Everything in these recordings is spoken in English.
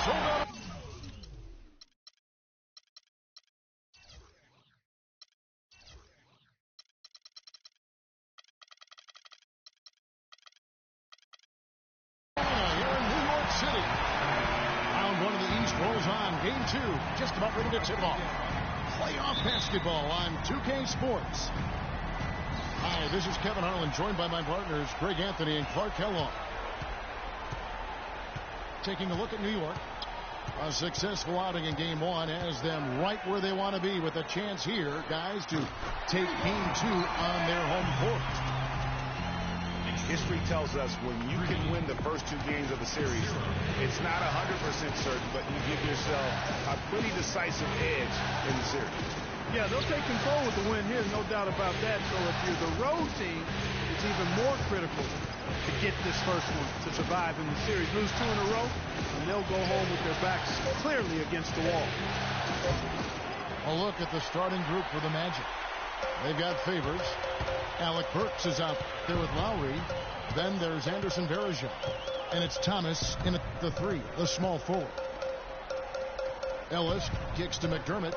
sold out. Here in New York City. Round one of the East rolls on. Game two, just about ready to tip off. Playoff basketball on 2K Sports. Hi, this is Kevin Harlan, joined by my partners, Greg Anthony and Clark Kellogg. Taking a look at New York. A successful outing in game one has them right where they want to be with a chance here, guys, to take game two on their home court. History tells us when you can win the first two games of a series, it's not 100% certain, but you give yourself a pretty decisive edge in the series. Yeah, they'll take control with the win here, no doubt about that. So if you're the road team, it's even more critical to get this first one to survive in the series. Lose two in a row, and they'll go home with their backs clearly against the wall. A look at the starting group for the Magic. They've got Favors. Alec Burks is out there with Lowry. Then there's Anderson Varejao. And it's Thomas in at the three, the small forward. Ellis kicks to McDermott.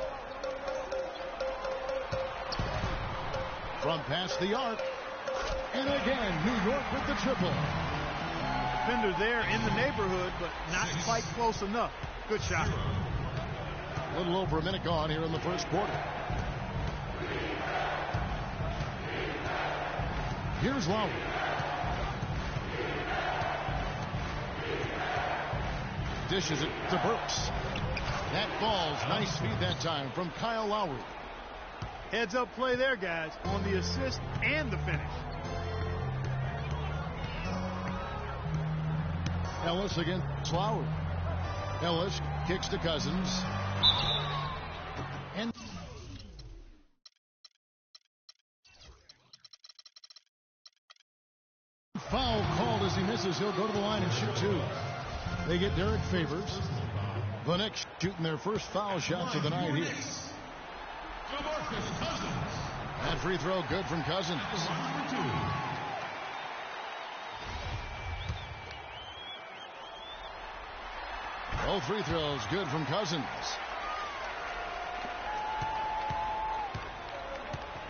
From past the arc. And again, New York with the triple. Defender there in the neighborhood, but not quite close enough. Good shot. A little over a minute gone here in the first quarter. Here's Lowry. Dishes it to Burks. That falls. Nice feed that time from Kyle Lowry. Heads up play there, guys, on the assist and the finish. Ellis against Lowry. Ellis kicks to Cousins. And foul called as he misses. He'll go to the line and shoot two. They get Derek Favors. The Knicks shooting their first foul shots of the night here. That free throw good from Cousins. Both free throws good from Cousins.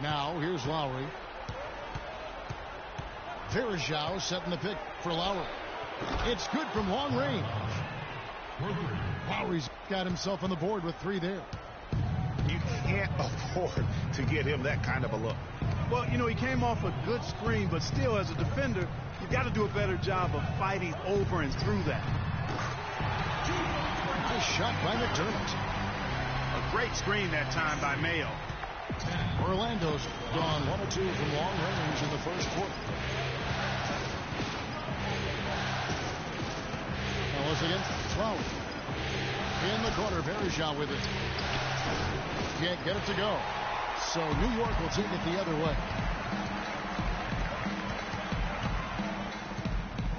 Now here's Lowry. Varejao setting the pick for Lowry. It's good from long range. Lowry's got himself on the board with three there. You can't afford to get him that kind of a look. Well, you know, he came off a good screen, but still, as a defender, you've got to do a better job of fighting over and through that. Nice shot by McDermott. A great screen that time by Mayo. Orlando's gone 1 or 2 from long range in the first quarter. Ellis against Lowry. In the corner, Varejao with it. Can't get it to go. So New York will take it the other way.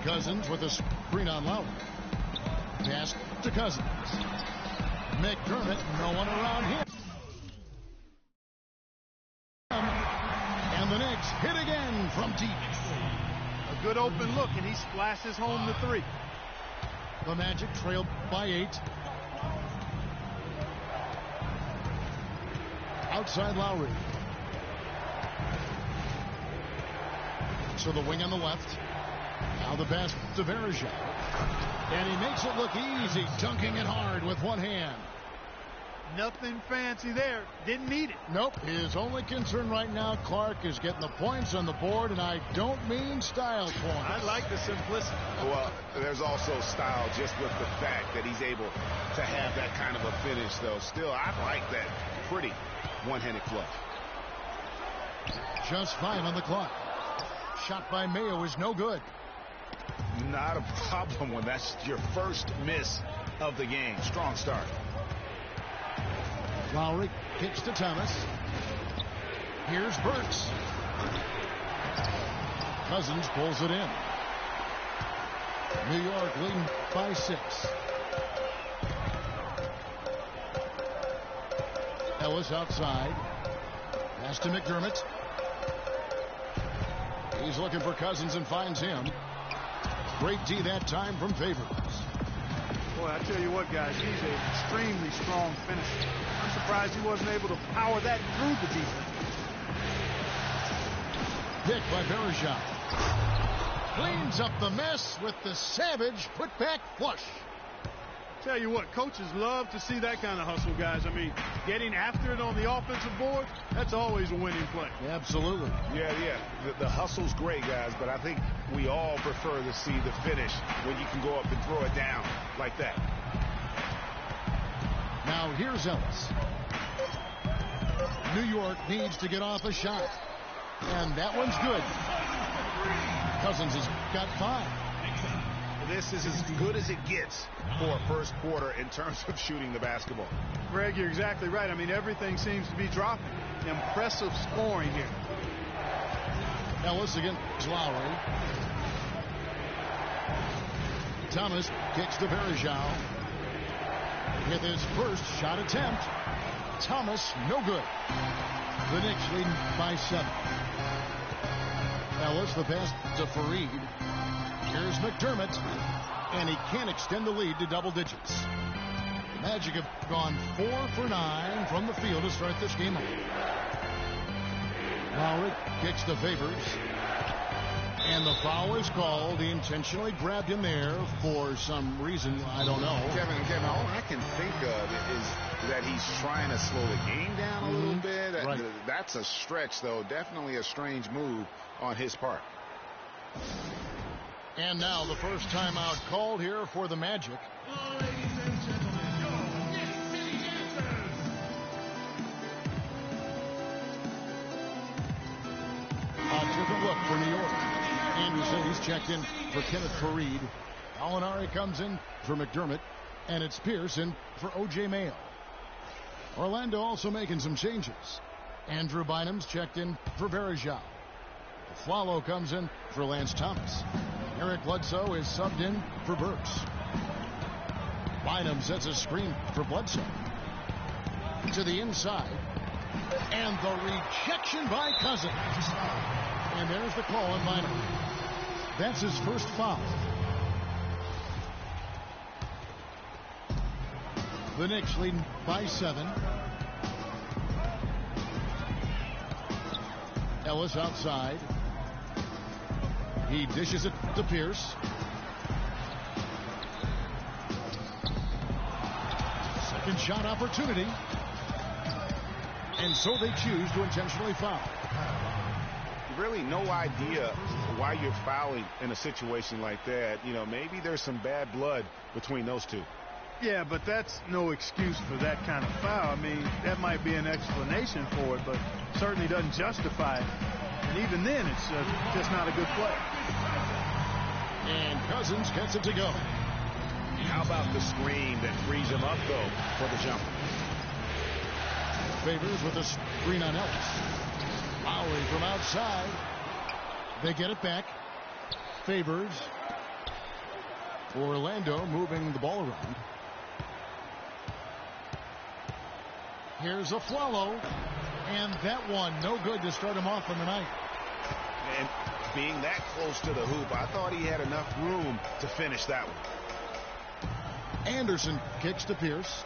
Cousins with a screen on Lowry. Pass to Cousins. McDermott, no one around him. And the Knicks hit again from deep. A good open look, and he splashes home the three. The Magic trailed by 8. Outside Lowry. So the wing on the left. Now the pass to Varejao. And he makes it look easy, dunking it hard with one hand. Nothing fancy there. Didn't need it. Nope. His only concern right now, Clark, is getting the points on the board, and I don't mean style points. I like the simplicity. Well, there's also style just with the fact that he's able to have that kind of a finish, though. Still, I like that pretty one-handed flush. Just 5 on the clock. Shot by Mayo is no good. Not a problem when that's your first miss of the game. Strong start. Lowry kicks to Thomas. Here's Burks. Cousins pulls it in. New York leading by 6. Ellis outside. Pass to McDermott. He's looking for Cousins and finds him. Great D that time from Favors. Boy, I tell you what, guys, he's an extremely strong finisher. I'm surprised he wasn't able to power that through the defense. Pick by Bergeron. Cleans up the mess with the savage putback flush. Tell you what, coaches love to see that kind of hustle, guys. I mean, getting after it on the offensive board, that's always a winning play. Absolutely. Yeah. The hustle's great, guys, but I think we all prefer to see the finish when you can go up and throw it down like that. Now here's Ellis. New York needs to get off a shot. And that one's good. Cousins has got 5. This is as good as it gets for a first quarter in terms of shooting the basketball. Greg, you're exactly right. I mean, everything seems to be dropping. Impressive scoring here. Ellis against Lowry. Thomas kicks to Bergeron. With his first shot attempt. Thomas, no good. The Knicks leading by 7. Ellis, the pass to Fareed. Here's McDermott, and he can't extend the lead to double digits. The Magic have gone 4 for 9 from the field to start this game off. Lowry kicks to Favors, and the foul is called. He intentionally grabbed him there for some reason, I don't know. Kevin, all I can think of is that he's trying to slow the game down a little bit. Right. That's a stretch, though. Definitely a strange move on his part. And now the first timeout called here for the Magic. Ladies and gentlemen, your Knicks City Dancers. A different look for New York. Anderson, he's checked in for Kenneth Fareed. Alinari comes in for McDermott. And it's Pierce in for O.J. Mayo. Orlando also making some changes. Andrew Bynum's checked in for Bergeron. Flalo comes in for Lance Thomas. Eric Bledsoe is subbed in for Burks. Bynum sets a screen for Bledsoe. To the inside. And the rejection by Cousins. And there's the call on Bynum. That's his first foul. The Knicks leading by 7. Ellis outside. He dishes it to Pierce. Second shot opportunity. And so they choose to intentionally foul. Really no idea why you're fouling in a situation like that. You know, maybe there's some bad blood between those two. Yeah, but that's no excuse for that kind of foul. I mean, that might be an explanation for it, but certainly doesn't justify it. And even then, it's just not a good play. And Cousins gets it to go. How about the screen that frees him up, though, for the jumper? Favors with a screen on Ellis. Lowry from outside. They get it back. Favors. Orlando moving the ball around. Here's a Flalo. And that one, no good to start him off on the night. And being that close to the hoop, I thought he had enough room to finish that one. Anderson kicks to Pierce.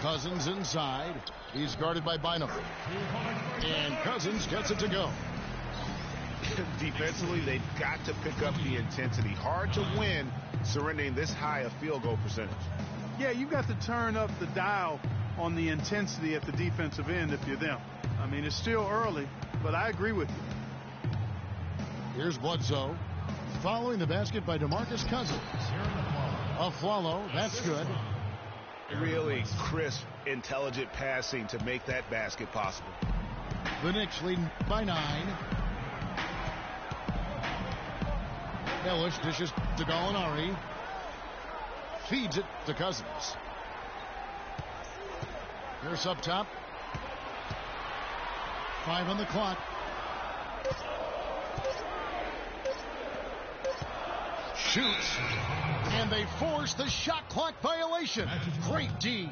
Cousins inside. He's guarded by Bynum. And Cousins gets it to go. Defensively, they've got to pick up the intensity. Hard to win surrendering this high a field goal percentage. Yeah, you've got to turn up the dial on the intensity at the defensive end if you're them. I mean, it's still early, but I agree with you. Here's Bledsoe. Following the basket by DeMarcus Cousins. A Flalo, that's good. Really crisp, intelligent passing to make that basket possible. The Knicks leading by 9. Ellis dishes to Gallinari. Feeds it to Cousins. Here's up top. 5 on the clock. Shoots. And they force the shot clock violation. Great D.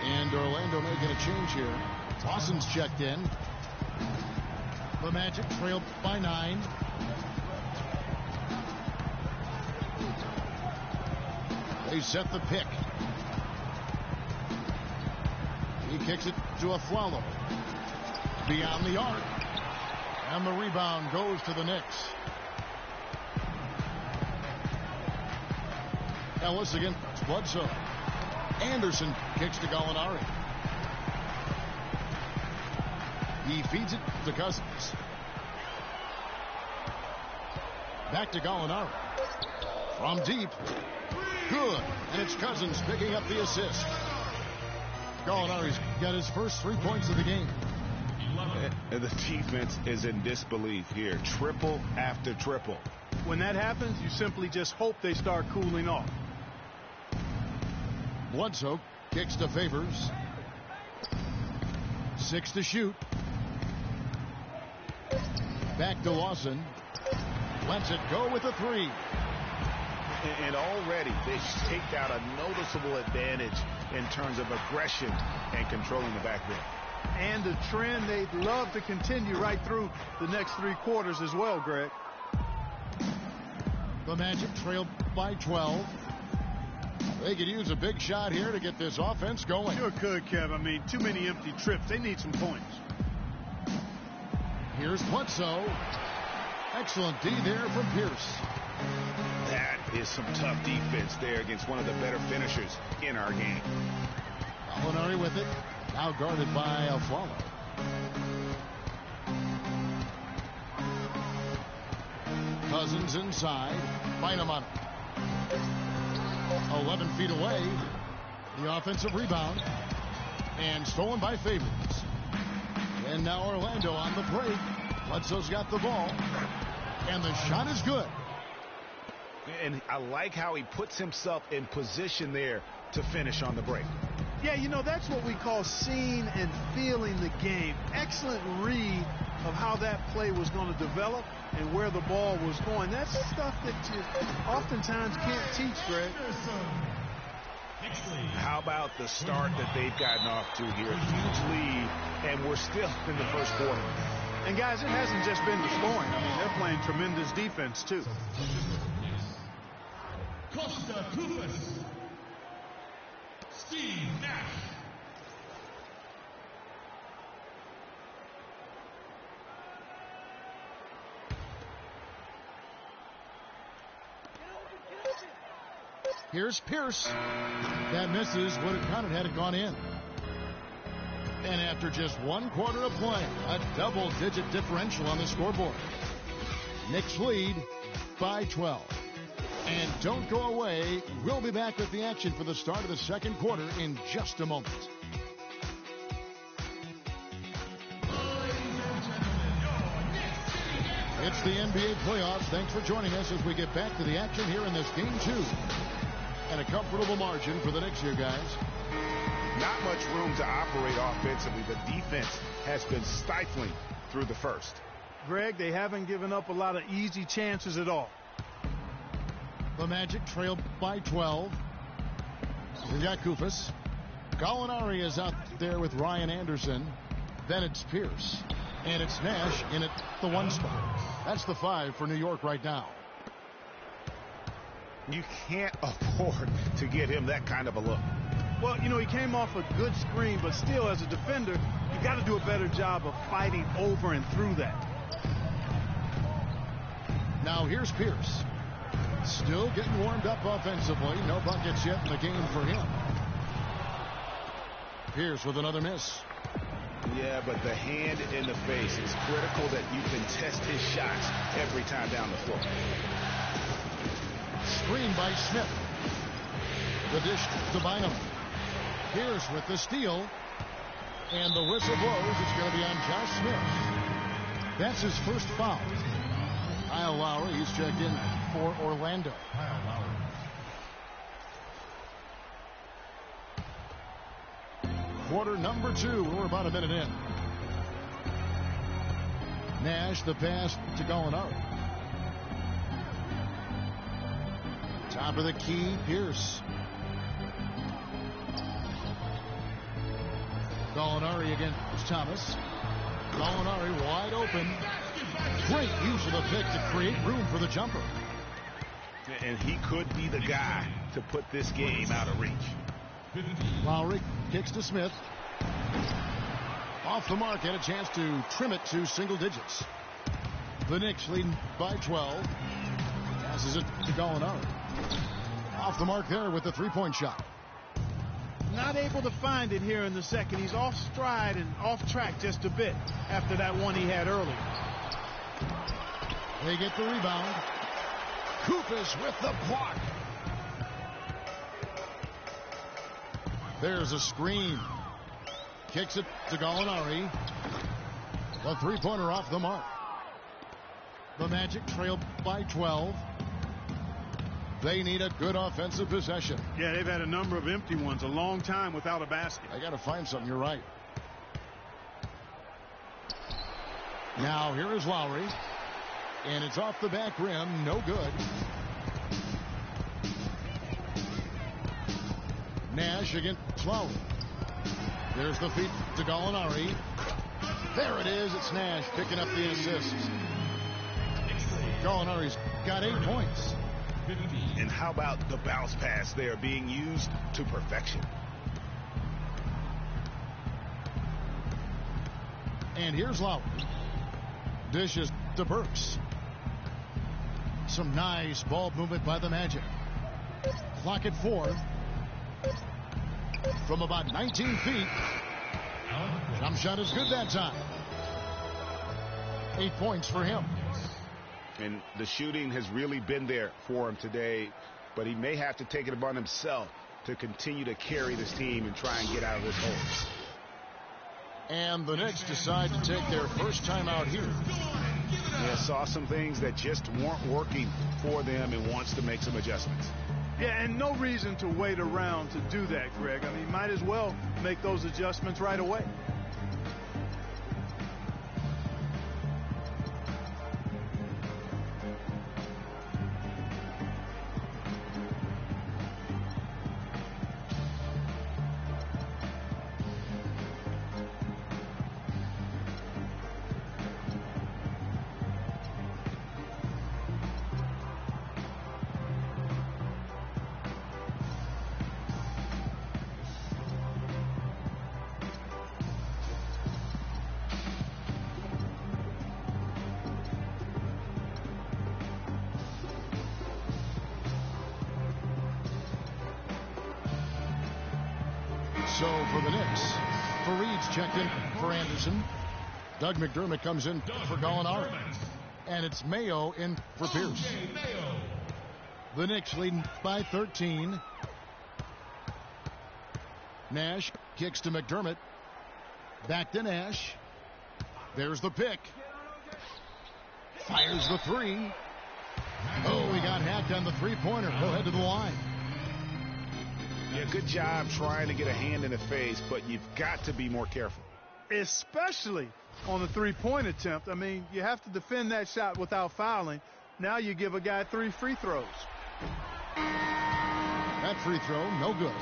And Orlando making a change here. Dawson's checked in. The Magic trailed by 9. They set the pick. He kicks it to Aflalo. Beyond the arc. And the rebound goes to the Knicks. Ellis against Bledsoe. Anderson kicks to Gallinari. He feeds it to Cousins. Back to Gallinari. From deep. Good. And it's Cousins picking up the assist. Gallinari's got his first 3 points of the game. The defense is in disbelief here. Triple after triple. When that happens, you simply just hope they start cooling off. Bledsoe kicks to Favors. 6 to shoot. Back to Lawson. Lets it go with a 3. And already they've taken out a noticeable advantage in terms of aggression and controlling the backcourt. And a trend they'd love to continue right through the next 3 quarters as well, Greg. The Magic trailed by 12. They could use a big shot here to get this offense going. Sure could, Kev. I mean, too many empty trips. They need some points. Here's Bledsoe. Excellent D there from Pierce. That is some tough defense there against one of the better finishers in our game. Gallinari with it. Now guarded by Aflalo. Cousins inside. Bynum on it. 11 feet away. The offensive rebound. And stolen by Favors. And now Orlando on the break. Bledsoe's got the ball. And the shot is good. And I like how he puts himself in position there to finish on the break. Yeah, you know, that's what we call seeing and feeling the game. Excellent read of how that play was going to develop and where the ball was going. That's stuff that you oftentimes can't teach, Greg. How about the start that they've gotten off to here? Huge lead, and we're still in the first quarter. And, guys, it hasn't just been the scoring. I mean, they're playing tremendous defense, too. Costa Kufas. Steve Nash. Here's Pierce. That misses. Would have counted had it gone in. And after just 1 quarter of play, a double-digit differential on the scoreboard. Knicks lead by 12. And don't go away. We'll be back with the action for the start of the second quarter in just a moment. It's the NBA playoffs. Thanks for joining us as we get back to the action here in this game 2. And a comfortable margin for the Knicks here, guys. Not much room to operate offensively. The defense has been stifling through the first. Greg, they haven't given up a lot of easy chances at all. The Magic trailed by 12. We got Kufas. Gallinari is out there with Ryan Anderson. Then it's Pierce. And it's Nash in at the 1 spot. That's the 5 for New York right now. You can't afford to get him that kind of a look. Well, you know, he came off a good screen, but still, as a defender, you got to do a better job of fighting over and through that. Now here's Pierce. Still getting warmed up offensively. No buckets yet in the game for him. Pierce with another miss. Yeah, but the hand in the face is critical that you can test his shots every time down the floor. Screen by Smith. The dish to Bynum. Pierce with the steal. And the whistle blows. It's going to be on Josh Smith. That's his first foul. Kyle Lowry, he's checked in for Orlando. Quarter number 2. We're about a minute in. Nash, the pass to Gallinari. Top of the key, Pierce. Gallinari against Thomas. Gallinari wide open. Great use of the pick to create room for the jumper. And he could be the guy to put this game out of reach. Lowry kicks to Smith. Off the mark, and a chance to trim it to single digits. The Knicks leading by 12. Passes it to Gallinari. Off the mark there with the three-point shot. Not able to find it here in the second. He's off stride and off track just a bit after that one he had earlier. They get the rebound. Koufos with the block. There's a screen. Kicks it to Gallinari. The three-pointer off the mark. The Magic trail by 12. They need a good offensive possession. Yeah, they've had a number of empty ones, a long time without a basket. They got to find something. You're right. Now here is Lowry. And it's off the back rim. No good. Nash against Lowry. There's the feed to Gallinari. There it is. It's Nash picking up the assist. Gallinari's got 8 points. And how about the bounce pass there being used to perfection? And here's Lowry. Dishes to Burks. Some nice ball movement by the Magic. Clock at 4. From about 19 feet. Jump shot is good that time. 8 points for him. And the shooting has really been there for him today, but he may have to take it upon himself to continue to carry this team and try and get out of this hole. And the Knicks decide to take their first time out here. Yeah, saw some things that just weren't working for them and wants to make some adjustments. Yeah, and no reason to wait around to do that, Greg. I mean, might as well make those adjustments right away. So for the Knicks, Fareed's checked in for Anderson. Doug McDermott comes in for Gallinari. And it's Mayo in for Pierce. The Knicks leading by 13. Nash kicks to McDermott. Back to Nash. There's the pick. Fires the three. Oh, he got hacked on the three-pointer. He'll head to the line. Yeah, good job trying to get a hand in the face, but you've got to be more careful. Especially on the three-point attempt. I mean, you have to defend that shot without fouling. Now you give a guy 3 free throws. That free throw, no good.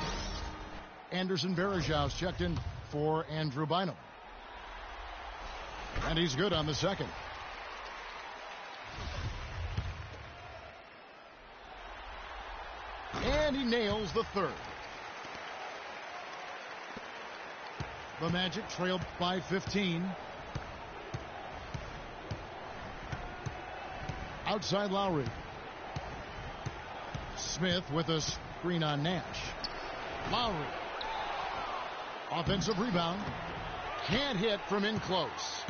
Anderson Varejau's checked in for Andrew Bynum. And he's good on the second. And he nails the third. The Magic trailed by 15. Outside Lowry. Smith with a screen on Nash. Lowry. Offensive rebound. Can't hit from in close.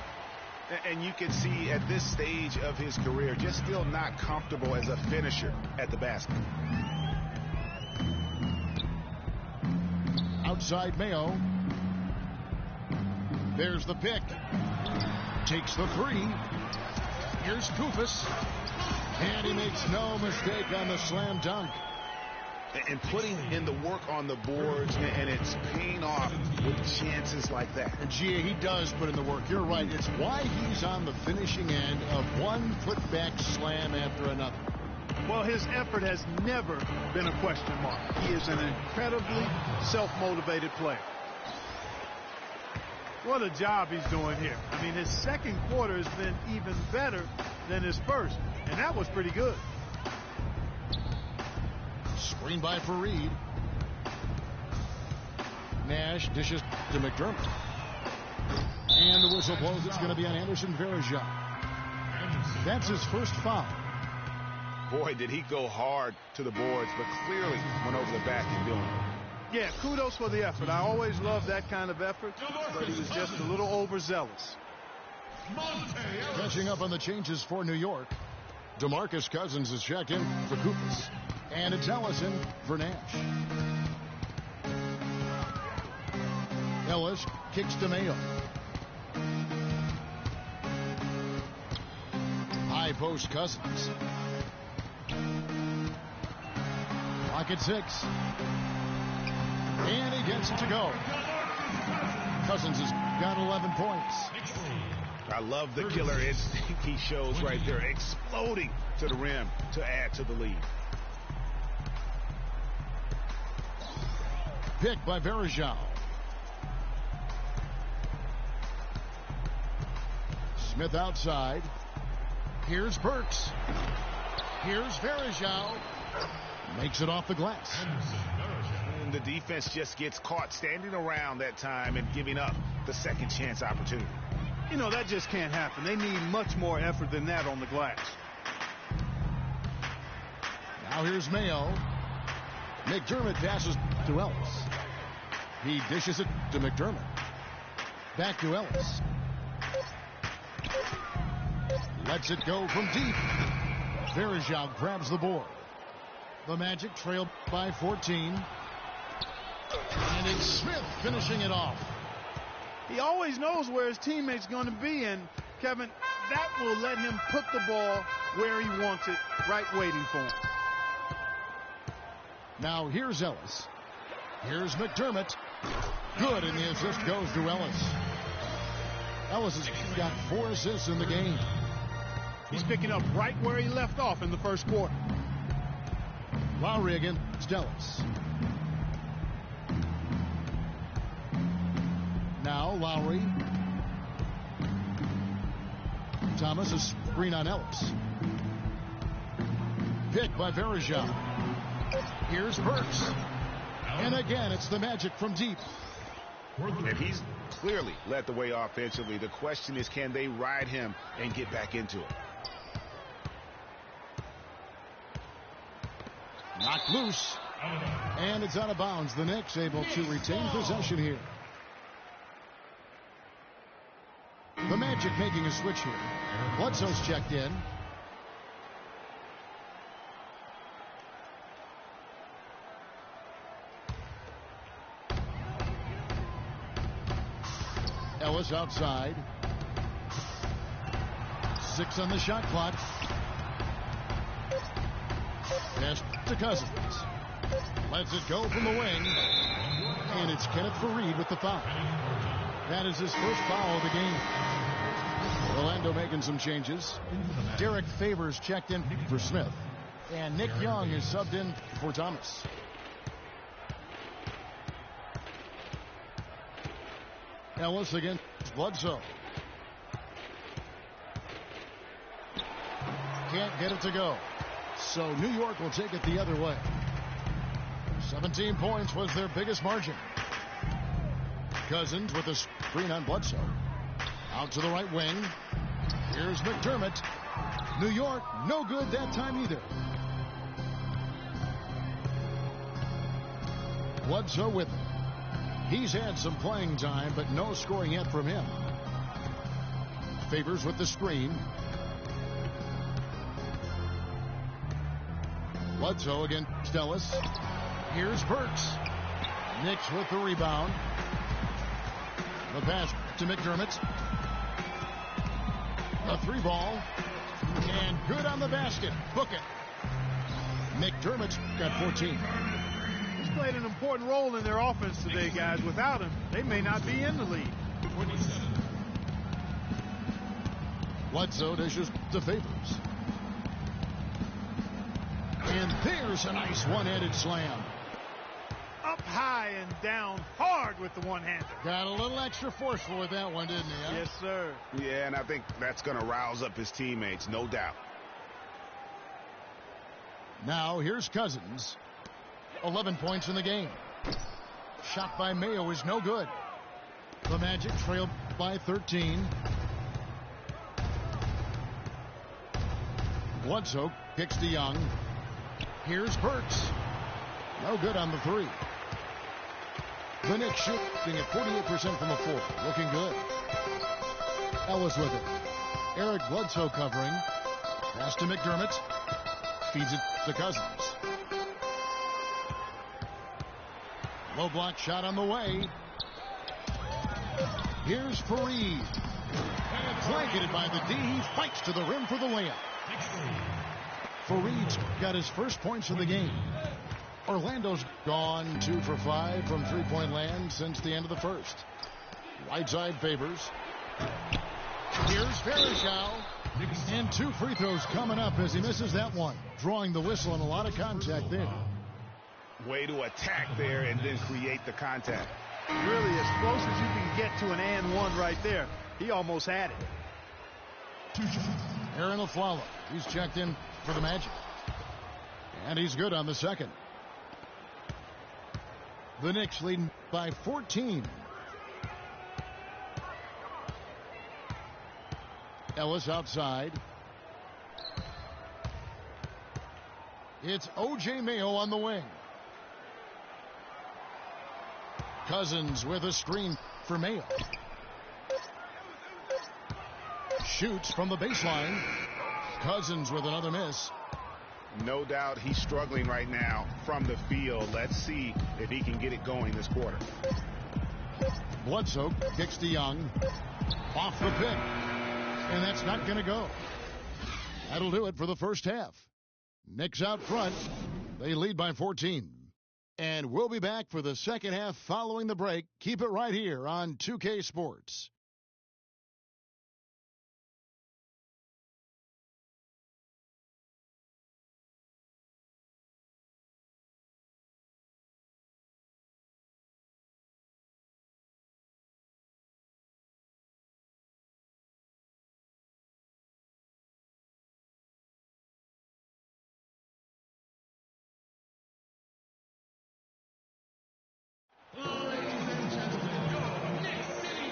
And you can see at this stage of his career, just still not comfortable as a finisher at the basket. Outside Mayo. There's the pick. Takes the three. Here's Koufos. And he makes no mistake on the slam dunk. And putting in the work on the boards, and it's paying off with chances like that. And Gia, he does put in the work. You're right. It's why he's on the finishing end of one putback slam after another. Well, his effort has never been a question mark. He is an incredibly self-motivated player. What a job he's doing here. I mean, his second quarter has been even better than his first, and that was pretty good. Screen by Fareed. Nash dishes to McDermott. And the whistle blows. It's going to be on Anderson Varejao. That's his first foul. Boy, did he go hard to the boards, but clearly went over the back in doing it. Yeah, kudos for the effort. I always love that kind of effort, but he was just a little overzealous. Catching up on the changes for New York. DeMarcus Cousins is checked in for Koupas. And it's Ellison for Nash. Ellis kicks to Mayo. High post Cousins. Clock at 6. And he gets it to go. Cousins has got 11 points. I love the killer instinct he shows right there, exploding to the rim to add to the lead. Picked by Varejao. Smith outside. Here's Burks. Here's Varejao. Makes it off the glass. And the defense just gets caught standing around that time and giving up the second chance opportunity. You know, that just can't happen. They need much more effort than that on the glass. Now here's Mayo. McDermott passes to Ellis. He dishes it to McDermott. Back to Ellis. Lets it go from deep. Varejao grabs the board. The Magic trailed by 14. And it's Smith finishing it off. He always knows where his teammate's going to be, and Kevin, that will let him put the ball where he wants it, right waiting for him. Now here's Ellis. Here's McDermott. Good, and the assist goes to Ellis. Ellis has got 4 assists in the game. He's picking up right where he left off in the first quarter. Lowry against Ellis. Now Lowry. Thomas, a screen on Ellis. Picked by Varejao. Here's Burks. And again, it's the Magic from deep. And he's clearly led the way offensively. The question is, can they ride him and get back into it? Knocked loose. And it's out of bounds. The Knicks able to retain possession here. The Magic making a switch here. Bledsoe's checked in. Ellis outside. 6 on the shot clock. Pass to Cousins. Lets it go from the wing. And it's Kenneth Fareed with the foul. That is his first foul of the game. Orlando making some changes. Derek Favors checked in for Smith. And Nick Young is subbed in for Thomas. Ellis against Bledsoe. Can't get it to go. So New York will take it the other way. 17 points was their biggest margin. Cousins with a screen on Bledsoe. Out to the right wing. Here's McDermott. New York, no good that time either. Bledsoe with it. He's had some playing time, but no scoring yet from him. Favors with the screen. Bledsoe against Ellis. Here's Burks. Knicks with the rebound. The pass to McDermott. A 3-ball. And good on the basket. Book it. McDermott's got 14. He's played an important role in their offense today, guys. Without him, they may not be in the lead. Bledsoe dishes to Favors. And there's a nice one-handed slam. Up high and down hard with the one-hander. Got a little extra forceful with that one, didn't he? Huh? Yes, sir. Yeah, and I think that's going to rouse up his teammates, no doubt. Now here's Cousins. 11 points in the game. Shot by Mayo is no good. The Magic trail by 13. Bledsoe kicks to Young. Here's Burks. No good on the three. The Knicks shooting at 48% from the floor. Looking good. Ellis with it. Eric Bledsoe covering. Pass to McDermott. Feeds it to Cousins. Low block shot on the way. Here's Fareed. Blanketed by the D. He fights to the rim for the layup. Fareed's got his first points of the game. Orlando's gone 2 for 5 from three-point land since the end of the first. Right side favors. Here's Varejao. And 2 free throws coming up as he misses that one. Drawing the whistle and a lot of contact there. Way to attack there and then create the contact. Really as close as you can get to an and one right there. He almost had it. Aaron Aflalo. He's checked in for the Magic. And he's good on the second. The Knicks leading by 14. Ellis outside. It's O.J. Mayo on the wing. Cousins with a screen for Mayo. Shoots from the baseline. Cousins with another miss. No doubt he's struggling right now from the field. Let's see if he can get it going this quarter. Bledsoe kicks to Young. Off the pick. And that's not going to go. That'll do it for the first half. Knicks out front. They lead by 14. And we'll be back for the second half following the break. Keep it right here on 2K Sports.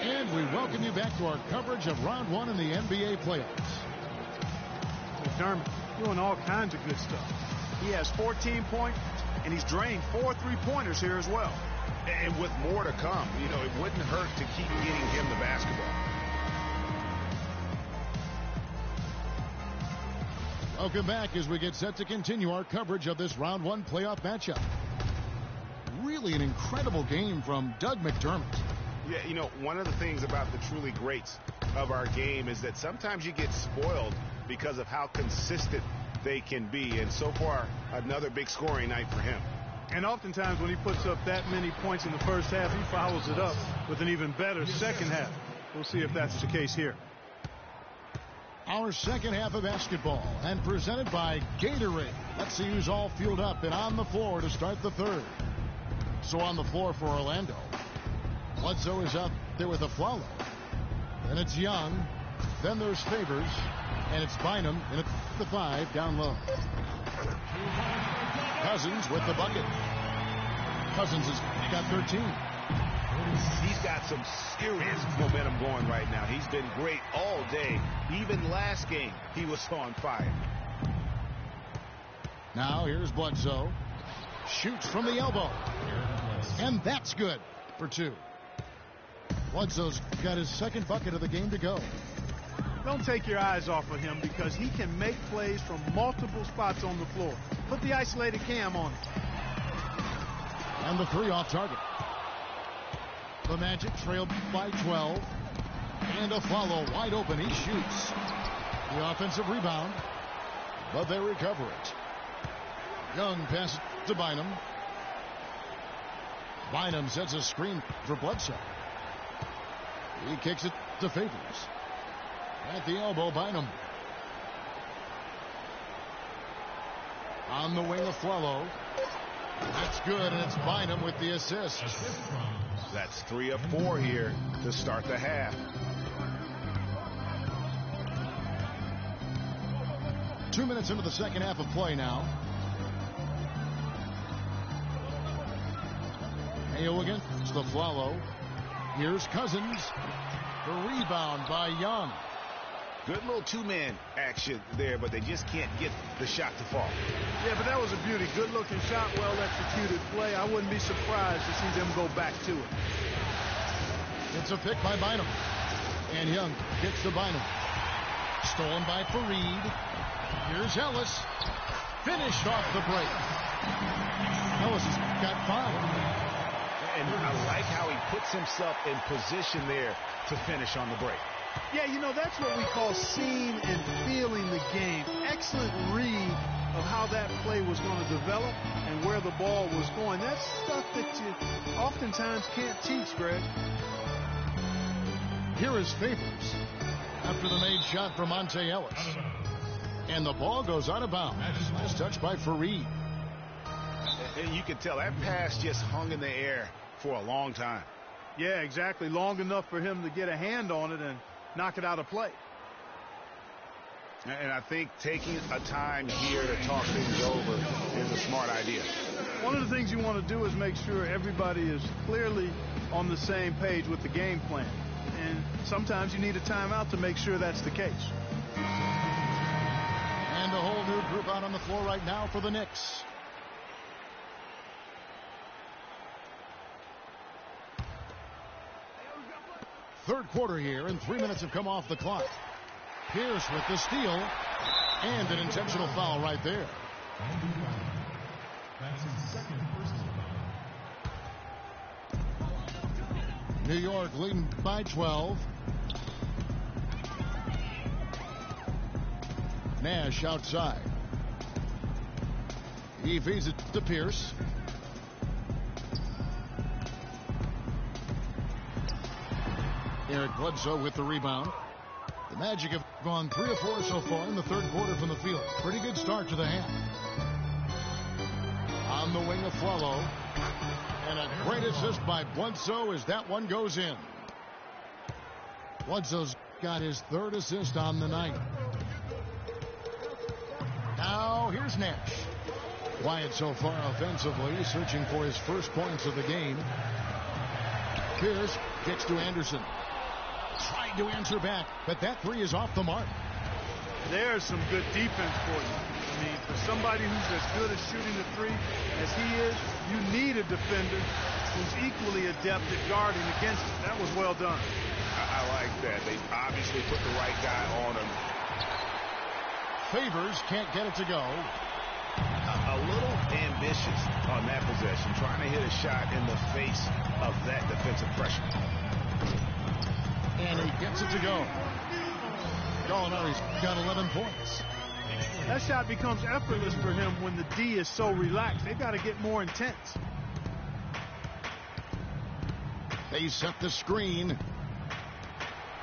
And we welcome you back to our coverage of round 1 in the NBA playoffs. McDermott doing all kinds of good stuff. He has 14 points, and he's drained 4 3-pointers here as well. And with more to come, you know, it wouldn't hurt to keep getting him the basketball. Welcome back as we get set to continue our coverage of this round 1 playoff matchup. Really an incredible game from Doug McDermott. Yeah, you know, one of the things about the truly greats of our game is that sometimes you get spoiled because of how consistent they can be. And so far, another big scoring night for him. And oftentimes when he puts up that many points in the first half, he follows it up with an even better second half. We'll see if that's the case here. Our second half of basketball and presented by Gatorade. Let's see who's all fueled up and on the floor to start the third. So on the floor for Orlando. Bledsoe is out there with Aflalo. Then it's Young. Then there's Favors. And it's Bynum in at the 5 down low. Cousins with the bucket. Cousins has got 13. He's got some serious momentum going right now. He's been great all day. Even last game, he was on fire. Now here's Bledsoe. Shoots from the elbow. And that's good for 2. Bledsoe's got his second bucket of the game to go. Don't take your eyes off of him because he can make plays from multiple spots on the floor. Put the isolated cam on him. And the 3 off target. The Magic trailed by 12. And Aflalo wide open. He shoots. The offensive rebound. But they recover it. Young passes to Bynum. Bynum sets a screen for Bledsoe. He kicks it to Favors. At the elbow, Bynum. On the wing of Aflalo. That's good, and it's Bynum with the assist. That's 3 of 4 here to start the half. Two 2 minutes into the second half of play now. Mayo against the Flalo. Here's Cousins. The rebound by Young. Good little two-man action there, but they just can't get the shot to fall. Yeah, but that was a beauty. Good-looking shot, well-executed play. I wouldn't be surprised to see them go back to it. It's a pick by Bynum. And Young gets to Bynum. Stolen by Fareed. Here's Ellis. Finished off the break. Ellis has got 5. And I like how he puts himself in position there to finish on the break. Yeah, you know, that's what we call seeing and feeling the game. Excellent read of how that play was going to develop and where the ball was going. That's stuff that you oftentimes can't teach, Greg. Here is Favors after the made shot from Monte Ellis. And the ball goes out of bounds. Nice touch by Fareed. And you can tell that pass just hung in the air for a long time. Yeah, exactly. Long enough for him to get a hand on it and knock it out of play. And I think taking a time here to talk things over is a smart idea. One of the things you want to do is make sure everybody is clearly on the same page with the game plan. And sometimes you need a timeout to make sure that's the case. And a whole new group out on the floor right now for the Knicks. Third quarter here, and 3 minutes have come off the clock. Pierce with the steal, and an intentional foul right there. That's his second personal foul. New York leading by 12. Nash outside. He feeds it to Pierce. Eric Bledsoe with the rebound. The Magic have gone 3 of 4 so far in the third quarter from the field. Pretty good start to the half. On the wing of Flalo. And a great assist by Bledsoe as that one goes in. Bledsoe's got his 3rd assist on the night. Now here's Nash. Quiet so far offensively, searching for his first points of the game. Pierce kicks to Anderson. Tried to answer back, but that 3 is off the mark. There's some good defense for you. I mean, for somebody who's as good at shooting the 3 as he is, you need a defender who's equally adept at guarding against it. That was well done. I like that. They obviously put the right guy on him. Favors can't get it to go. A little ambitious on that possession, trying to hit a shot in the face of that defensive pressure. And he gets it to go. Gallinari's got 11 points. That shot becomes effortless for him when the D is so relaxed. They've got to get more intense. They set the screen.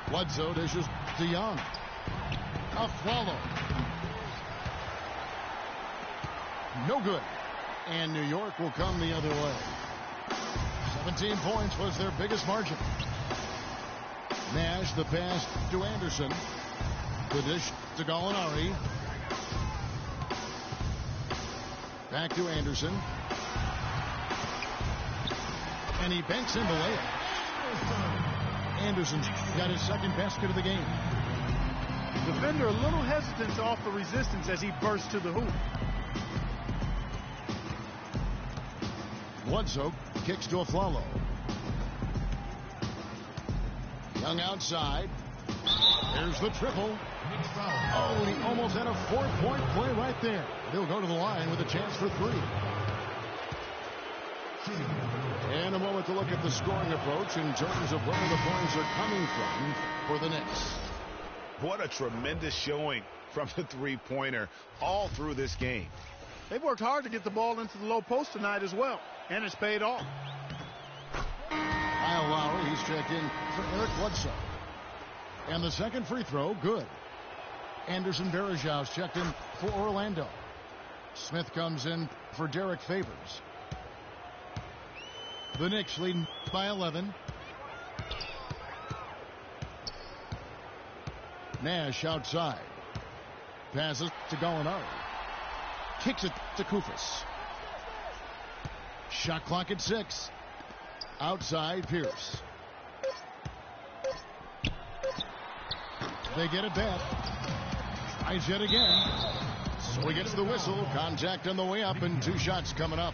Bledsoe dishes to Young. A follow. No good. And New York will come the other way. 17 points was their biggest margin. Nash the pass to Anderson. The dish to Gallinari. Back to Anderson. And he banks in the layup. Anderson's got his 2nd basket of the game. Defender a little hesitant to offer resistance as he bursts to the hoop. Bledsoe kicks to Aflalo. Young outside. There's the triple. Oh, and he almost had a 4-point play right there. He'll go to the line with a chance for 3. And a moment to look at the scoring approach in terms of where the points are coming from for the Knicks. What a tremendous showing from the three-pointer all through this game. They've worked hard to get the ball into the low post tonight as well, and it's paid off. Kyle Lowry, he's checked in for Eric Bledsoe. And the second free throw, good. Anderson Varejau's checked in for Orlando. Smith comes in for Derek Favors. The Knicks leading by 11. Nash outside. Passes to Gallinari. Kicks it to Kufis. Shot clock at 6. Outside Pierce. They get it back. Tries yet again. So he gets the whistle. Contact on the way up and 2 shots coming up.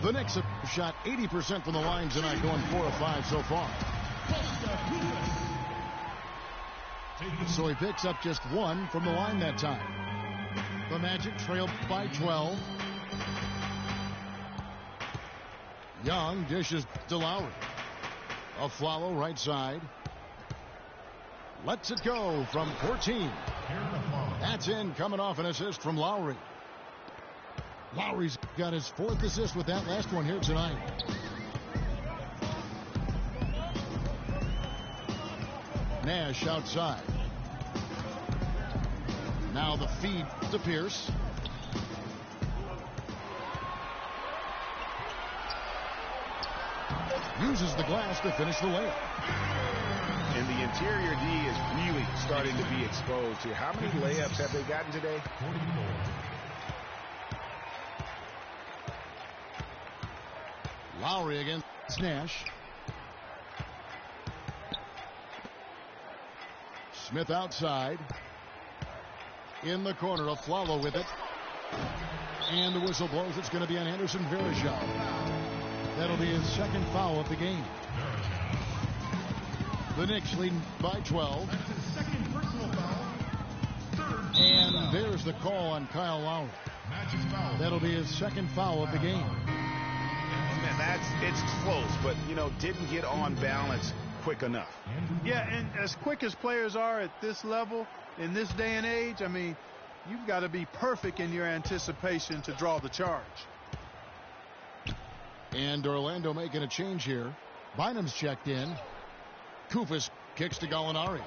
The Knicks have shot 80% from the line tonight, going 4 of 5 so far. So he picks up just 1 from the line that time. The Magic trail by 12. Young dishes to Lowry. Afflalo right side. Lets it go from 14. That's in, coming off an assist from Lowry. Lowry's got his 4th assist with that last one here tonight. Nash outside. Now the feed to Pierce. Uses the glass to finish the layup. And the interior D is really starting to be exposed here. How many layups have they gotten today? 44. Lowry against Nash. Smith outside. In the corner, Afflalo with it. And the whistle blows. It's going to be on Anderson Varejao. That'll be his 2nd foul of the game. The Knicks leading by 12. That's his 2nd personal foul. 3rd. And there's the call on Kyle Lowry. Magic foul. That'll be his 2nd foul of the game. Man, it's close, but, didn't get on balance quick enough. Yeah, and as quick as players are at this level, in this day and age, I mean, you've got to be perfect in your anticipation to draw the charge. And Orlando making a change here. Bynum's checked in. Kufis kicks to Gallinari.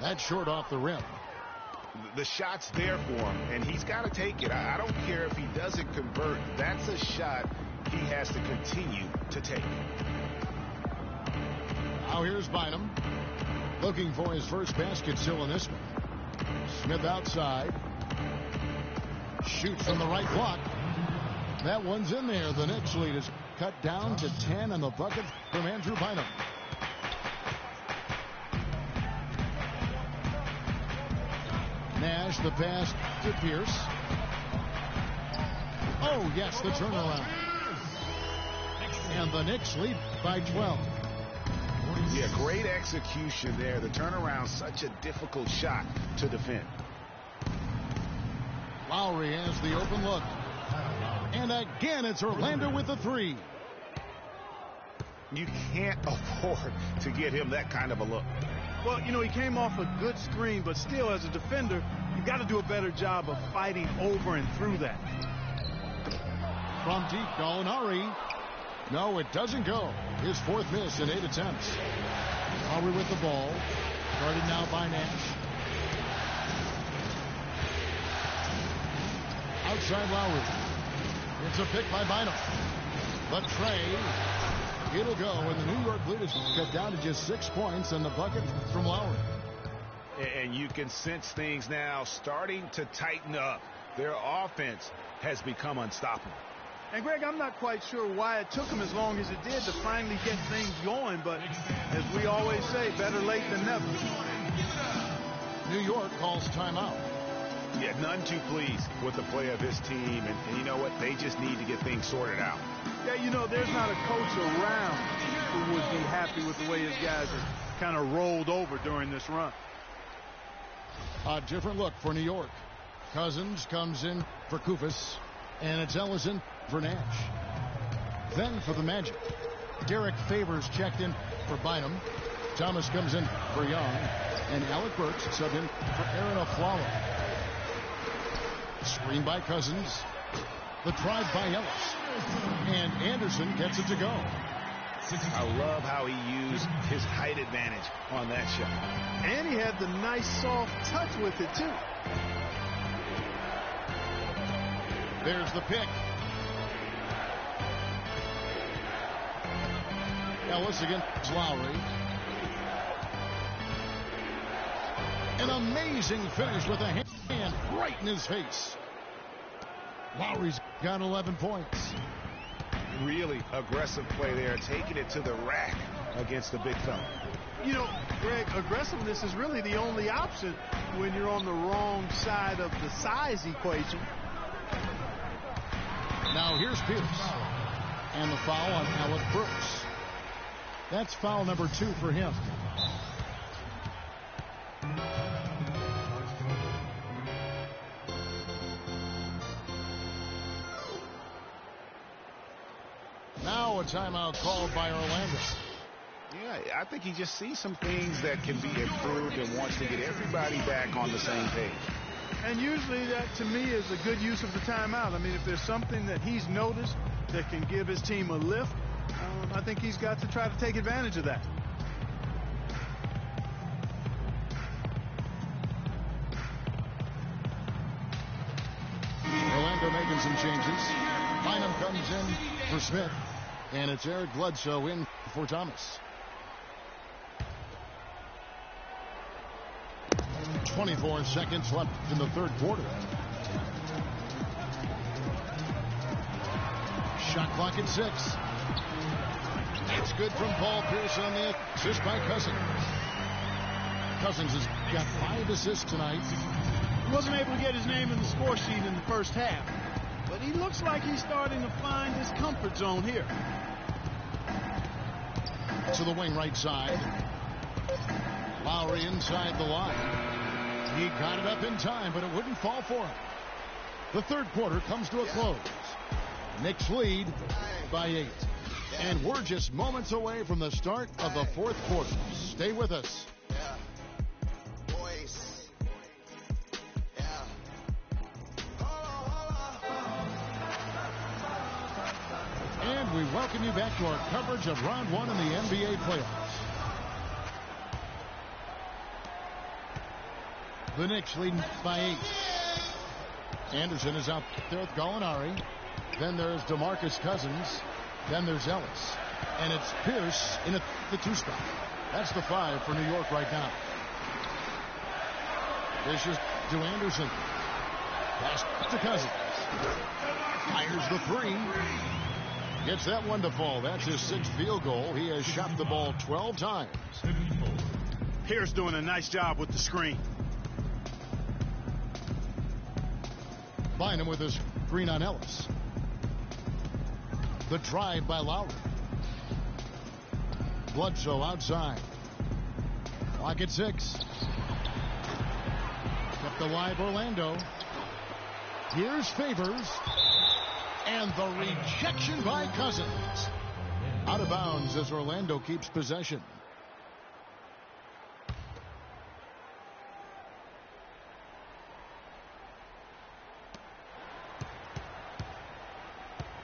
That's short off the rim. The shot's there for him, and he's got to take it. I don't care if he doesn't convert. That's a shot he has to continue to take. Now here's Bynum. Looking for his first basket still in this one. Smith outside. Shoots from the right block. That one's in there. The Knicks lead is cut down to 10, and the bucket from Andrew Bynum. Nash, the pass to Pierce. Oh, yes, the turnaround. And the Knicks lead by 12. Yeah, great execution there. The turnaround, such a difficult shot to defend. Lowry has the open look. And again, it's Orlando with the 3. You can't afford to get him that kind of a look. Well, he came off a good screen, but still, as a defender, you got to do a better job of fighting over and through that. From deep, Gallinari. No, it doesn't go. His 4th miss in 8 attempts. Lowry with the ball. Guarded now by Nash. Outside Lowry. It's a pick by Bynum. The tray. It'll go, and the New York lead is cut down to just 6 points, and the bucket from Lowry. And you can sense things now starting to tighten up. Their offense has become unstoppable. And, Greg, I'm not quite sure why it took him as long as it did to finally get things going, but as we always say, better late than never. New York calls timeout. Yeah, none too pleased with the play of his team, and you know what? They just need to get things sorted out. Yeah, there's not a coach around who would be happy with the way his guys have kind of rolled over during this run. A different look for New York. Cousins comes in for Kufis, and it's Ellison for Nash. Then for the Magic, Derek Favors checked in for Bynum. Thomas comes in for Young, and Alec Burks subbed in for Aaron Afflalo. Screen by Cousins. The drive by Ellis. And Anderson gets it to go. I love how he used his height advantage on that shot. And he had the nice soft touch with it, too. There's the pick. Ellis against Lowry. An amazing finish with a hand right in his face. Lowry's got 11 points. Really aggressive play there, taking it to the rack against the big fella. You know, Greg, aggressiveness is really the only option when you're on the wrong side of the size equation. Now here's Pierce. And the foul on Alec Burks. That's foul number 2 for him. Now a timeout called by Orlando. Yeah, I think he just sees some things that can be improved and wants to get everybody back on the same page. And usually that, to me, is a good use of the timeout. I mean, if there's something that he's noticed that can give his team a lift, I think he's got to try to take advantage of that. Orlando making some changes. Bynum comes in for Smith. And it's Eric Bledsoe in for Thomas. 24 seconds left in the third quarter. Shot clock at 6. It's good from Paul Pierce on the assist by Cousins. Cousins has got 5 assists tonight. He wasn't able to get his name in the score sheet in the first half, but he looks like he's starting to find his comfort zone here. To the wing right side. Lowry inside the line. He got it up in time, but it wouldn't fall for him. The third quarter comes to a close. Knicks lead by 8. And we're just moments away from the start of the fourth quarter. Stay with us. And we welcome you back to our coverage of round 1 in the NBA playoffs. The Knicks leading by 8. Anderson is out there with Gallinari. Then there's DeMarcus Cousins. Then there's Ellis. And it's Pierce in the 2 spot. That's the 5 for New York right now. This is to Anderson. Pass to Cousins. Fires the 3. Gets that one to fall. That's his 6th field goal. He has shot the ball 12 times. Pierce doing a nice job with the screen. Bynum with his screen on Ellis. The drive by Lowry. Bledsoe outside. Clock at 6. Kept alive Orlando. Here's Favors. And the rejection by Cousins. Out of bounds as Orlando keeps possession.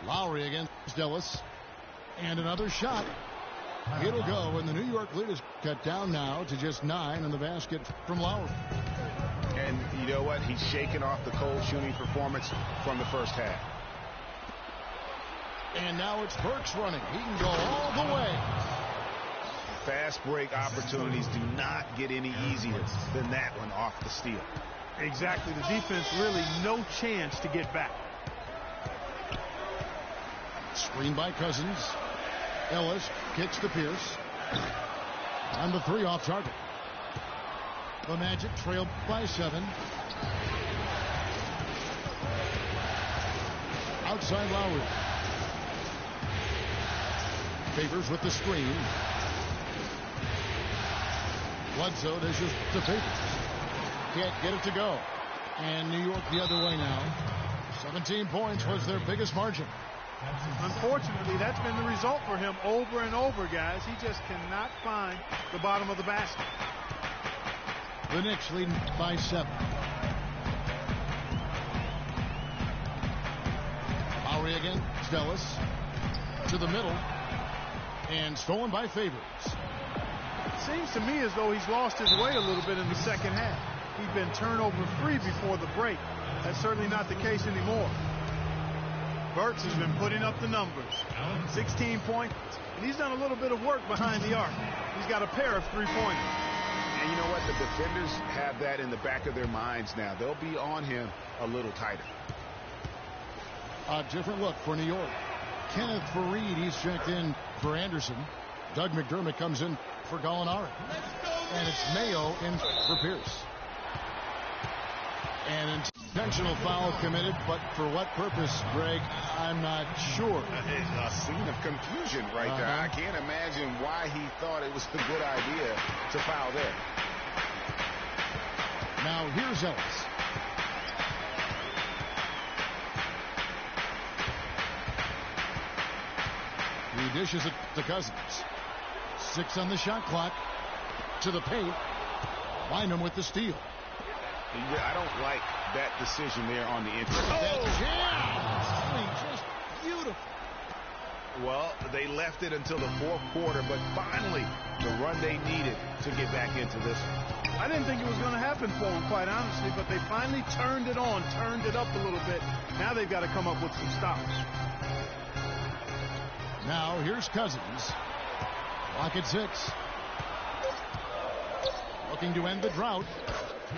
Lowry against Ellis. And another shot. It'll go, and the New York lead is cut down now to just 9 in the basket from Lowry. And you know what? He's shaking off the cold shooting performance from the first half. And now it's Burks running. He can go all the way. Fast break opportunities do not get any easier than that one off the steal. Exactly. The defense really no chance to get back. Screen by Cousins. Ellis kicks to Pierce. On the 3 off target. The Magic trail by 7. Outside Lowry. Favors with the screen. Bledsoe dishes to Favors. Can't get it to go. And New York the other way now. 17 points was their biggest margin. Unfortunately, that's been the result for him over and over, guys. He just cannot find the bottom of the basket. The Knicks leading by 7. Lowry again. Ellis to the middle. And stolen by Favors. It seems to me as though he's lost his way a little bit in the second half. He'd been turnover free before the break. That's certainly not the case anymore. Burks has been putting up the numbers. 16 points. And he's done a little bit of work behind the arc. He's got a pair of 3-pointers. And you know what? The defenders have that in the back of their minds now. They'll be on him a little tighter. A different look for New York. Kenneth Fareed, he's checked in for Anderson. Doug McDermott comes in for Gallinari. And it's Mayo in for Pierce. An intentional foul committed, but for what purpose, Greg, I'm not sure. A scene of confusion right there. I can't imagine why he thought it was a good idea to foul there. Now here's Ellis. He dishes it to Cousins. 6 on the shot clock. To the paint. Bynum with the steal. I don't like that decision there on the entry. That jam! Just beautiful. Well, they left it until the fourth quarter, but finally the run they needed to get back into this one. I didn't think it was going to happen for them, quite honestly, but they finally turned it on, turned it up a little bit. Now they've got to come up with some stops. Now here's Cousins. Clock at 6. Looking to end the drought.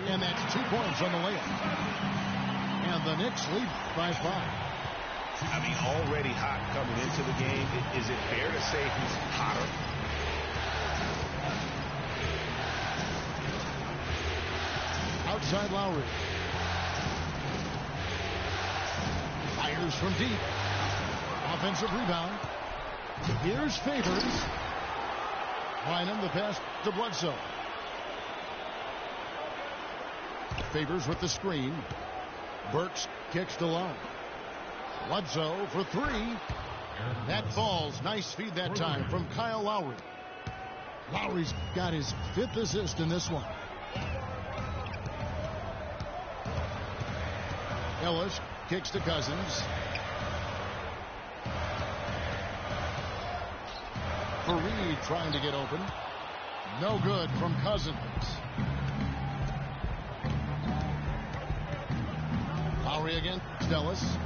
And that's 2 points on the layup. And the Knicks lead by 5. I mean, already hot coming into the game. Is it fair to say he's hotter? Outside Lowry. Fires from deep. Offensive rebound. Here's Favors. Bynum the pass to Bledsoe. Favors with the screen. Burks kicks to Lowry. Bledsoe for 3. That falls. Nice feed that time from Kyle Lowry. Lowry's got his 5th assist in this one. Ellis kicks to Cousins. Fareed trying to get open. No good from Cousins. Lowry again. Ellis.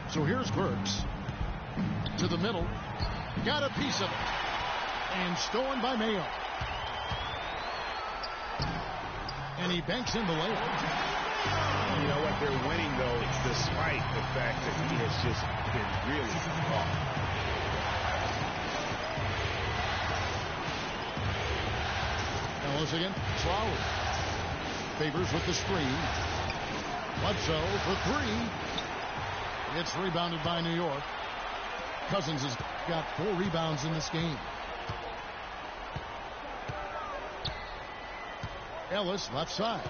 So here's Burks. To the middle. Got a piece of it. And stolen by Mayo. And he banks in the layup. You know what? They're winning, though, despite the fact that he has just been really off. Ellis again. Lowry. Favors with the screen. Bledsoe for 3. It's rebounded by New York. Cousins has got 4 rebounds in this game. Ellis left side.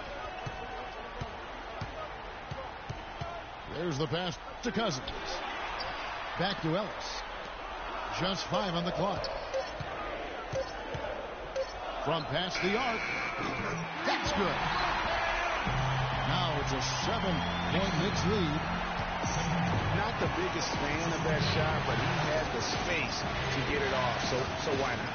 There's the pass to Cousins. Back to Ellis. Just 5 on the clock. From past the arc. That's good. Now it's a 7-point Knicks lead. Not the biggest fan of that shot, but he had the space to get it off, so why not?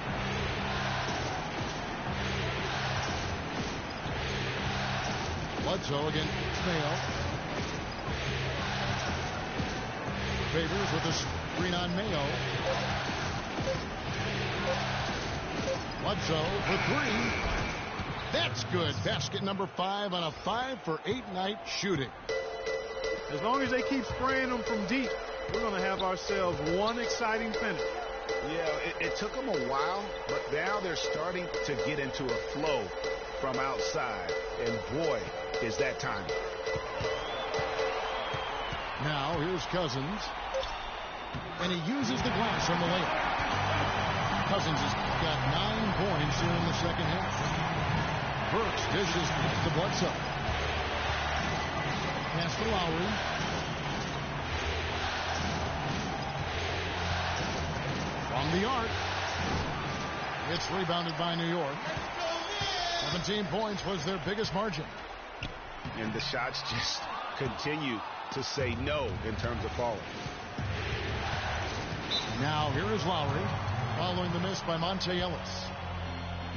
Bledsoe against Mayo. Favors with a screen on Mayo. Bledsoe for 3. That's good. Basket number 5 on a 5-for-8 night shooting. As long as they keep spraying them from deep, we're going to have ourselves one exciting finish. Yeah, it took them a while, but now they're starting to get into a flow from outside. And boy, is that time. Now here's Cousins. And he uses the glass on the layup. Cousins has got 9 points here in the second half. Burks dishes to Bledsoe. Pass to Lowry. From the arc. It's rebounded by New York. 17 points was their biggest margin. And the shots just continue to say no in terms of falling. Now here is Lowry following the miss by Monte Ellis.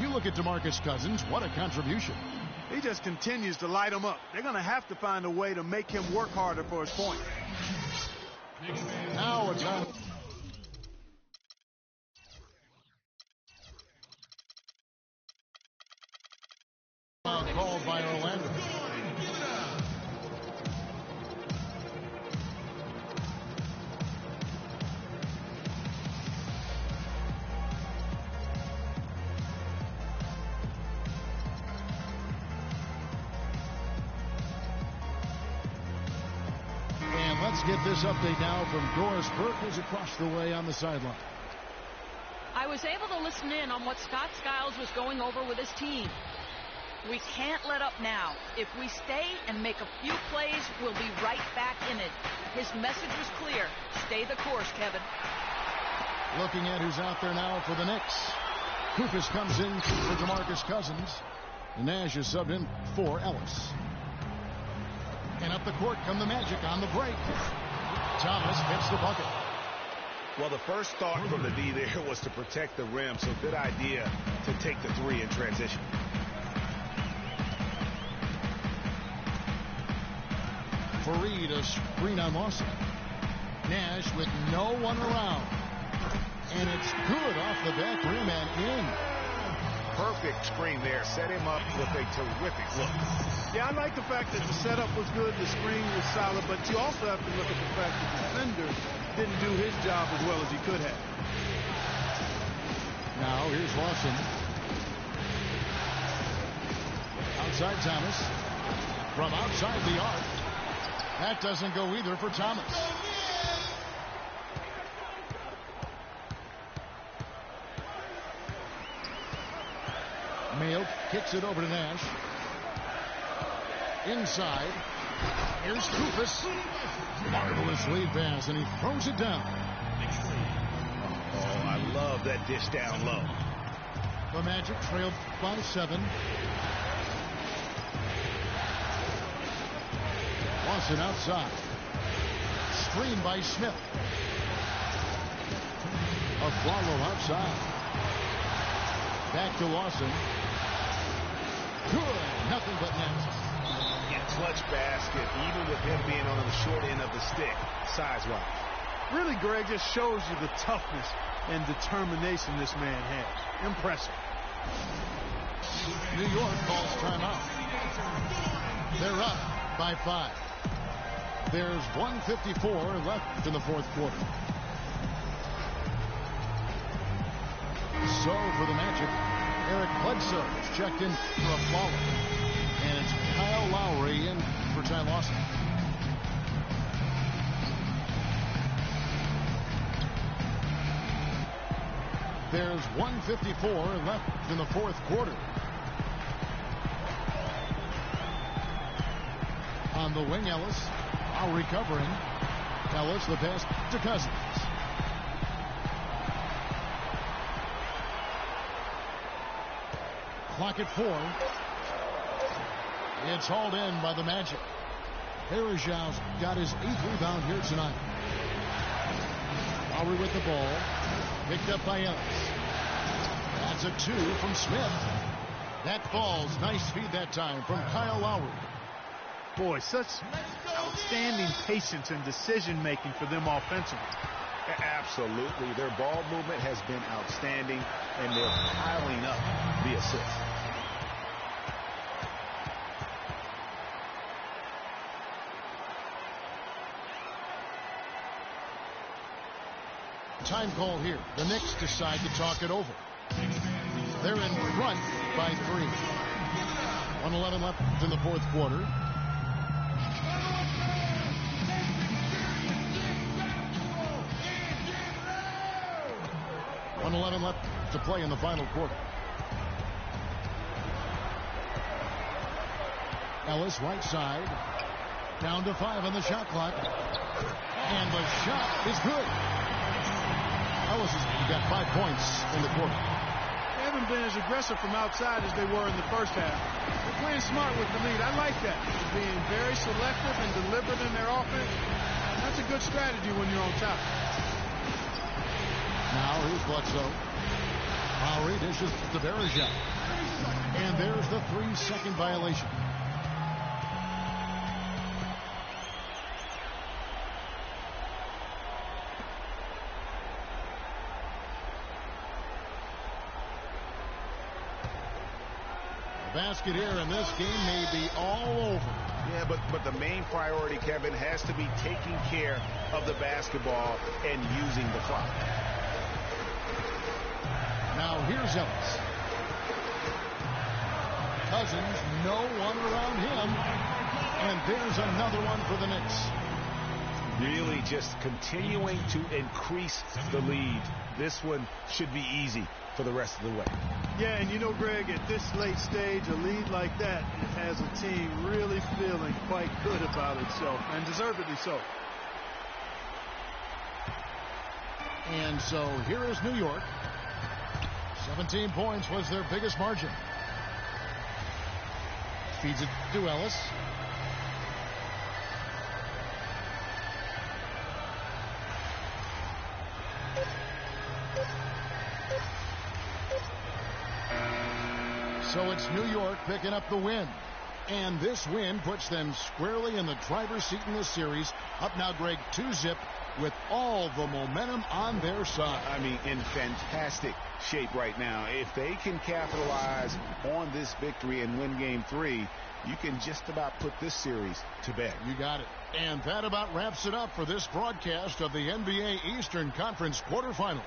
You look at DeMarcus Cousins, what a contribution. He just continues to light them up. They're going to have to find a way to make him work harder for his point. Now it's on. Called by Orlando. Let's get this update now from Doris Burke, who's across the way on the sideline. I was able to listen in on what Scott Skiles was going over with his team. We can't let up now. If we stay and make a few plays, we'll be right back in it. His message was clear. Stay the course, Kevin. Looking at who's out there now for the Knicks. Kupis comes in for DeMarcus Cousins. Nash is subbed in for Ellis. And up the court come the Magic on the break. Thomas hits the bucket. Well, the first thought from the D there was to protect the rim, so good idea to take the three in transition. Fareed, a screen on Lawson. Nash with no one around. And it's good off the back rim and in. Perfect screen there. Set him up with a terrific look. Yeah, I like the fact that the setup was good, the screen was solid, but you also have to look at the fact that the defender didn't do his job as well as he could have. Now here's Lawson. Outside Thomas. From outside the arc. That doesn't go either for Thomas. Mayo kicks it over to Nash. Inside. Here's Kupis. Marvelous lead pass, and he throws it down. Oh, I love that dish down low. The Magic trailed by 7. Lawson outside. Screen by Smith. A follow outside. Back to Lawson. Good. Nothing but net. In clutch basket, even with him being on the short end of the stick, size-wise. Really, Greg, just shows you the toughness and determination this man has. Impressive. New York calls timeout. They're up by 5. There's 1:54 left in the fourth quarter. So for the Magic, Eric Bledsoe is checked in for a foul. And it's Kyle Lowry in for Ty Lawson. There's 1:54 left in the fourth quarter. On the wing, Ellis. Lowry covering. Ellis, the pass to Cousins. Clock at 4. It's hauled in by the Magic. Harishaw's got his 8th rebound here tonight. Lowry with the ball. Picked up by Ellis. That's a 2 from Smith. That falls. Nice feed that time from Kyle Lowry. Boy, such outstanding patience and decision-making for them offensively. Absolutely. Their ball movement has been outstanding, and they're piling up the assists. Time call here. The Knicks decide to talk it over. They're in front by 3. 1:11 left in the fourth quarter. .11 left to play in the final quarter. Ellis right side. Down to 5 on the shot clock. And the shot is good. Ellis has got 5 points in the quarter. They haven't been as aggressive from outside as they were in the first half. They're playing smart with the lead. I like that. They're being very selective and deliberate in their offense. And that's a good strategy when you're on top. Now here's Bledsoe. Lowry dishes to Bergeron. And there's the 3-second violation. The basket here, and this game may be all over. Yeah, but the main priority, Kevin, has to be taking care of the basketball and using the clock. Now here's Ellis. Cousins, no one around him. And there's another one for the Knicks. really just continuing to increase the lead. This one should be easy for the rest of the way. Yeah, and you know, Greg, at this late stage, a lead like that, it has a team really feeling quite good about itself, and deservedly so. And so here is New York. 17 points was their biggest margin. Feeds it to Ellis. So it's New York picking up the win. And this win puts them squarely in the driver's seat in this series. Up now, Greg, 2-0 with all the momentum on their side. I mean, in fantastic shape right now. If they can capitalize on this victory and win Game 3, you can just about put this series to bed. You got it. And that about wraps it up for this broadcast of the NBA Eastern Conference quarterfinals.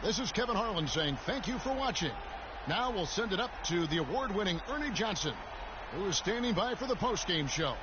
This is Kevin Harlan saying thank you for watching. Now we'll send it up to the award-winning Ernie Johnson, who is standing by for the postgame show.